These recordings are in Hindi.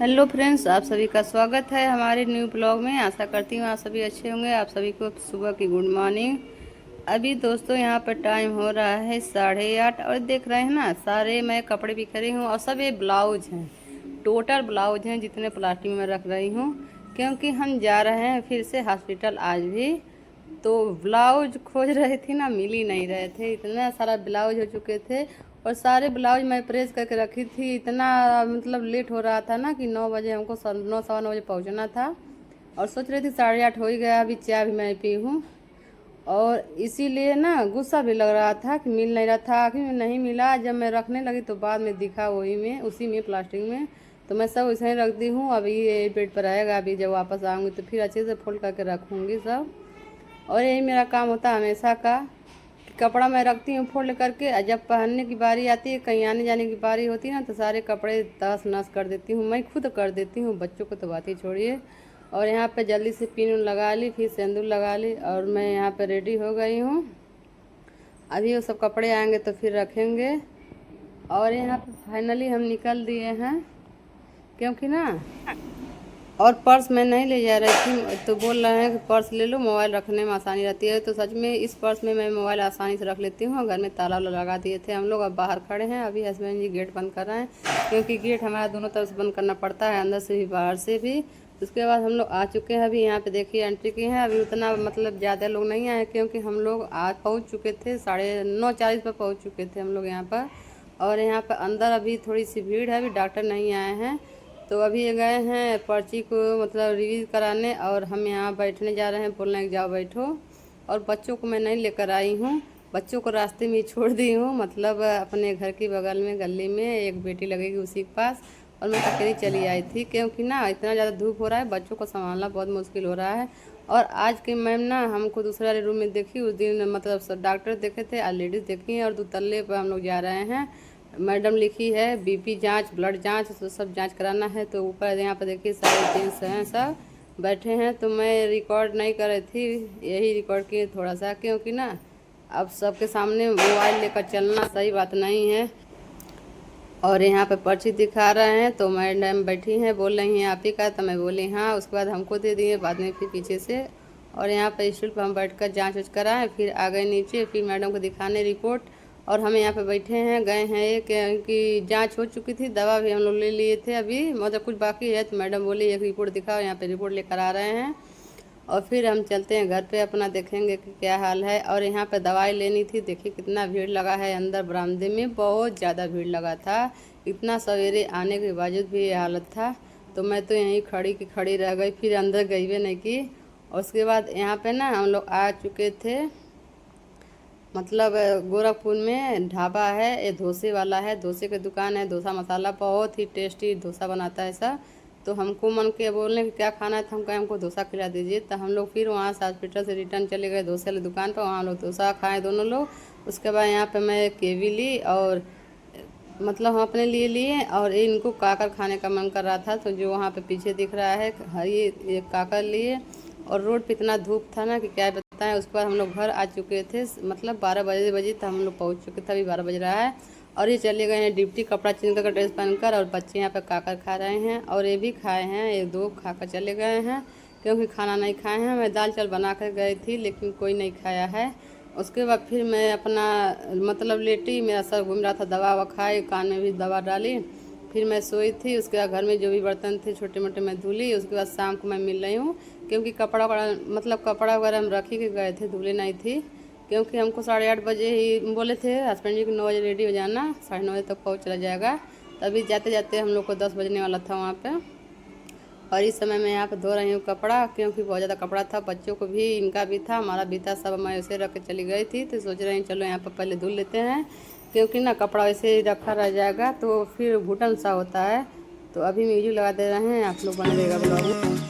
हेलो फ्रेंड्स, आप सभी का स्वागत है हमारे न्यू ब्लॉग में। आशा करती हूँ आप सभी अच्छे होंगे। आप सभी को सुबह की गुड मॉर्निंग। अभी दोस्तों यहाँ पर टाइम हो रहा है 8:30 और देख रहे हैं ना, सारे मैं कपड़े बिखरे हूँ और सब ये ब्लाउज हैं। टोटल ब्लाउज हैं जितने प्लास्टिक में रख रही हूँ, क्योंकि हम जा रहे हैं फिर से हॉस्पिटल आज भी। तो ब्लाउज खोज रहे थे ना, मिल ही नहीं रहे थे। इतना सारा ब्लाउज हो चुके थे और सारे ब्लाउज मैं प्रेस करके रखी थी। इतना मतलब लेट हो रहा था ना कि 9 बजे हमको 9 सवा 9 बजे पहुंचना था और सोच रही थी 8:30 हो ही गया। अभी चाय भी मैं पी हूँ और इसीलिए ना गुस्सा भी लग रहा था कि मिल नहीं रहा था। आखिर में नहीं मिला, जब मैं रखने लगी तो बाद में दिखा वही में, उसी में प्लास्टिक में। तो मैं सब वैसे ही रख दी हूँ। अभी ये बेड पर आएगा, अभी जब वापस आऊँगी तो फिर अच्छे से फोल्ड करके रखूँगी सब। और यही मेरा काम होता है हमेशा का। कपड़ा मैं रखती हूँ फोल्ड करके और जब पहनने की बारी आती है, कहीं आने जाने की बारी होती है ना, तो सारे कपड़े तहस नहस कर देती हूँ। मैं खुद कर देती हूँ, बच्चों को तो बात ही छोड़िए। और यहाँ पे जल्दी से पिन लगा ली, फिर सिंदूर लगा ली और मैं यहाँ पे रेडी हो गई हूँ। अभी वो सब कपड़े आएंगे तो फिर रखेंगे। और यहाँ पे फाइनली हम निकल दिए हैं, क्योंकि ना और पर्स मैं नहीं ले जा रही थी। तो बोल रहे हैं कि पर्स ले लो, मोबाइल रखने में आसानी रहती है। तो सच में इस पर्स में मैं मोबाइल आसानी से रख लेती हूँ। घर में ताला लगा दिए थे हम लोग, अब बाहर खड़े हैं। अभी हस्बैंड जी गेट बंद कर रहे हैं, क्योंकि गेट हमारा दोनों तरफ से बंद करना पड़ता है, अंदर से भी बाहर से भी। उसके बाद हम लोग आ चुके हैं। अभी यहाँ पे देखिए एंट्री की है। अभी उतना मतलब ज़्यादा लोग नहीं आए, क्योंकि हम लोग आज पहुँच चुके थे 9:40 पर पहुँच चुके थे हम लोग यहाँ पर। और यहाँ पर अंदर अभी थोड़ी सी भीड़ है, अभी डॉक्टर नहीं आए हैं। तो अभी ये गए हैं पर्ची को मतलब रिवीज कराने और हम यहाँ बैठने जा रहे हैं। बोल रहे हैं जाओ बैठो। और बच्चों को मैं नहीं लेकर आई हूँ, बच्चों को रास्ते में ही छोड़ दी हूँ। मतलब अपने घर की बगल में गली में एक बेटी लगेगी उसी के पास, और मैं अकेली चली आई थी, क्योंकि ना इतना ज़्यादा धूप हो रहा है, बच्चों को संभालना बहुत मुश्किल हो रहा है। और आज के मैम ना हमको दूसरा रूम में देखी, उस दिन मतलब सब डॉक्टर देखे थे, आज लेडीज़ देखी हैं। और 2 तल्ले पर हम लोग जा रहे हैं। मैडम लिखी है बीपी जांच, ब्लड जांच, तो सब जांच कराना है। तो ऊपर यहाँ पर देखिए सारे जेंट्स हैं, सब बैठे हैं। तो मैं रिकॉर्ड नहीं कर रही थी, यही रिकॉर्ड किए थोड़ा सा, क्योंकि ना अब सबके सामने मोबाइल लेकर चलना सही बात नहीं है। और यहाँ पे पर्ची दिखा रहे हैं, तो मैडम बैठी हैं, बोल रही हैं आप ही का। तो मैं बोली हाँ। उसके बाद हमको दे दिए, बाद में फिर पीछे से। और यहाँ पे स्टूल पर हम बैठकर जांच वाँच कराएँ, फिर आ गए नीचे, फिर मैडम को दिखाने रिपोर्ट। और हम यहाँ पे बैठे हैं, गए हैं एक, क्योंकि जांच हो चुकी थी, दवा भी हम लोग ले लिए थे, अभी मतलब कुछ बाकी है। तो मैडम बोली एक रिपोर्ट दिखाओ, यहाँ पे रिपोर्ट लेकर आ रहे हैं। और फिर हम चलते हैं घर पे, अपना देखेंगे कि क्या हाल है। और यहाँ पे दवाई लेनी थी, देखिए कितना भीड़ लगा है। अंदर बरामदे में बहुत ज़्यादा भीड़ लगा था, इतना सवेरे आने के बावजूद भी ये हालत था। तो मैं तो यहीं खड़ी की खड़ी रह गई, फिर अंदर गई भी नहीं की। और उसके बाद यहाँ पे ना हम लोग आ चुके थे, मतलब गोरखपुर में ढाबा है, ये डोसे वाला है, डोसे की दुकान है। डोसा मसाला बहुत ही टेस्टी डोसा बनाता है ऐसा। तो हमको मन के बोलने कि क्या खाना है, तो हम कहे हमको डोसा खिला दीजिए। तो हम लोग फिर वहाँ से हॉस्पिटल से रिटर्न चले गए डोसे वाली दुकान पर, वहाँ लोग डोसा खाए दोनों लोग। उसके बाद यहाँ पे मैं केवी ली और मतलब हम अपने लिए लिए, और इनको काकर खाने का मन कर रहा था। तो जो वहाँ पे पीछे दिख रहा है ये काकर लिए। और रोड पे इतना धूप था ना कि क्या बताएं। उसके बाद हम लोग घर आ चुके थे, मतलब 12 बजे तक हम लोग पहुँच चुके थे, अभी 12 बज रहा है। और ये चले गए हैं ड्यूटी, कपड़ा चेंज कर ड्रेस पहनकर। और बच्चे यहाँ पे काकर खा रहे हैं, और ये भी खाए हैं, 1-2 खाकर चले गए हैं, क्योंकि खाना नहीं खाए हैं। मैं दाल चावल बना कर गई थी, लेकिन कोई नहीं खाया है। उसके बाद फिर मैं अपना मतलब लेटी, मेरा सर घूम रहा था, दवा ववा खाई, कान में भी दवा डाली, फिर मैं सोई थी। उसके बाद घर में जो भी बर्तन थे छोटे मोटे मैं धुली। उसके बाद शाम को मैं मिल रही हूँ, क्योंकि कपड़ा वगैरह मतलब कपड़ा वगैरह हम रख ही के गए थे, धुले नहीं थी। क्योंकि हमको 8:30 बजे ही बोले थे हस्बैंड जी को, 9 बजे रेडी हो जाना, 9:30 बजे तक पहुँच चला जाएगा। तभी जाते जाते हम लोग को 10 बजने वाला था वहाँ पे। और इस समय मैं यहाँ पे धो रही हूँ कपड़ा, क्योंकि बहुत ज़्यादा कपड़ा था, बच्चों को भी, इनका भी था, हमारा भी था, सब मैं ऐसे रख के चली गई थी। तो सोच रही हूँ चलो यहाँ पर पहले धुल लेते हैं, क्योंकि ना कपड़ा वैसे ही रखा रह जाएगा तो फिर घुटन सा होता है। तो अभी म्यूजिक लगा दे रहे हैं, आप लोग बने रहेगा ब्लॉग में।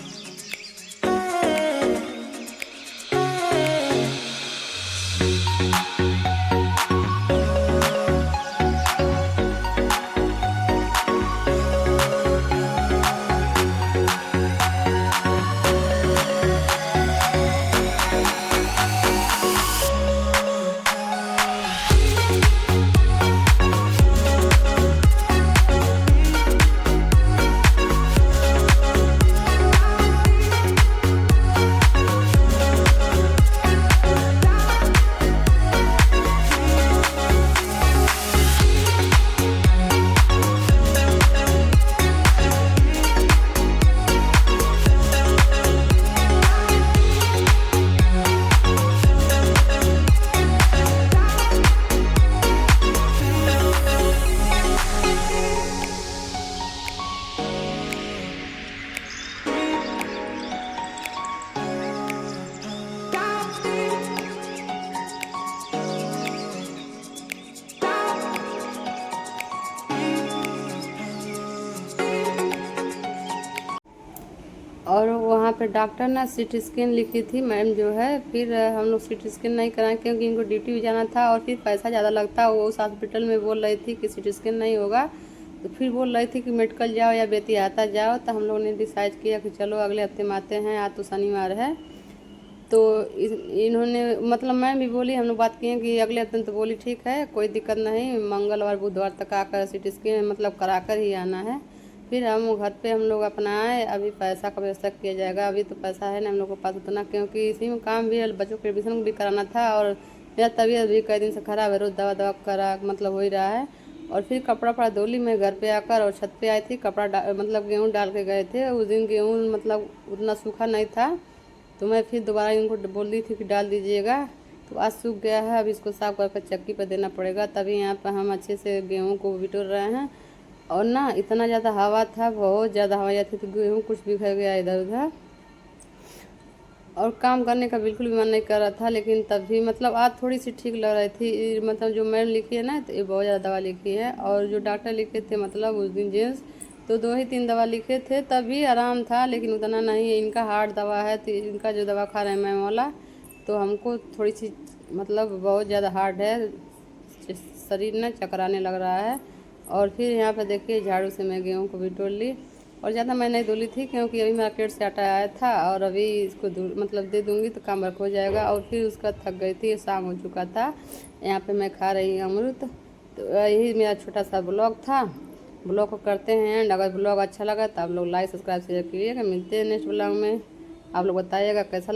पे डॉक्टर ना सीटी स्कैन लिखी थी मैम जो है। फिर हम लोग सीटी स्कैन नहीं कराएं क्योंकि इनको ड्यूटी भी जाना था और फिर पैसा ज़्यादा लगता। वो उस हॉस्पिटल में बोल रही थी कि सीटी स्कैन नहीं होगा, तो फिर बोल रही थी कि मेडिकल जाओ या बेतियाता जाओ। तो हम लोगों ने डिसाइड किया कि चलो अगले हफ्ते में आते हैं, आज तो शनिवार है। तो इन्होंने मतलब मैम भी बोली, हम लोग बात किए कि अगले हफ्ते, तो बोली ठीक है कोई दिक्कत नहीं, मंगलवार बुधवार तक आकर सीटी स्कैन मतलब करा कर ही आना है। फिर हम घर पे हम लोग अपना आए। अभी पैसा का व्यवस्था किया जाएगा। अभी तो पैसा है ना हम लोग के पास उतना, क्योंकि इसी में काम भी है, बच्चों के एडमिशन भी कराना था और मेरा तबीयत भी कई दिन से ख़राब है, रोज़ दवा दवा करा मतलब हो ही रहा है। और फिर कपड़ा वपड़ा धो ली मैं घर पे आकर, और छत पे आई थी कपड़ा मतलब गेहूँ डाल के गए थे उस दिन। गेहूँ मतलब उतना सूखा नहीं था, तो मैं फिर दोबारा इनको बोल दी थी कि डाल दीजिएगा। तो आज सूख गया है। अब इसको साफ करके चक्की पर देना पड़ेगा, तभी यहाँ पर हम अच्छे से गेहूँ को बिटोर रहे हैं। और ना इतना ज़्यादा हवा था, बहुत ज़्यादा हवा थी, तो गेहूँ कुछ बिखर गया इधर उधर और काम करने का बिल्कुल भी मन नहीं कर रहा था। लेकिन तब भी मतलब आज थोड़ी सी ठीक लग रही थी। मतलब जो मैम लिखी है ना, तो ये बहुत ज़्यादा दवा लिखी है, और जो डॉक्टर लिखे थे मतलब उस दिन जेंट्स, तो 2 ही 3 दवा लिखे थे, तभी आराम था, लेकिन उतना नहीं है। इनका हार्ड दवा है, तो इनका जो दवा खा रहे हैं मैम वाला, तो हमको थोड़ी सी मतलब बहुत ज़्यादा हार्ड है, शरीर ना चकराने लग रहा है। और फिर यहाँ पर देखिए झाड़ू से मैं गेहूँ को भी तोड़ ली, और ज़्यादा मैं नहीं धुली थी क्योंकि अभी मार्केट से आटा आया था, और अभी इसको मतलब दे दूँगी तो काम वर्क हो जाएगा। और फिर उसका थक गई थी, शाम हो चुका था। यहाँ पे मैं खा रही हूँ अमरूद। तो यही मेरा छोटा सा ब्लॉग था। ब्लॉग को करते हैं एंड। अगर ब्लॉग अच्छा लगा तो आप लोग लाइक सब्सक्राइब शेयर कीजिएगा। मिलते हैं नेक्स्ट ब्लॉग में। आप लोग बताइएगा कैसा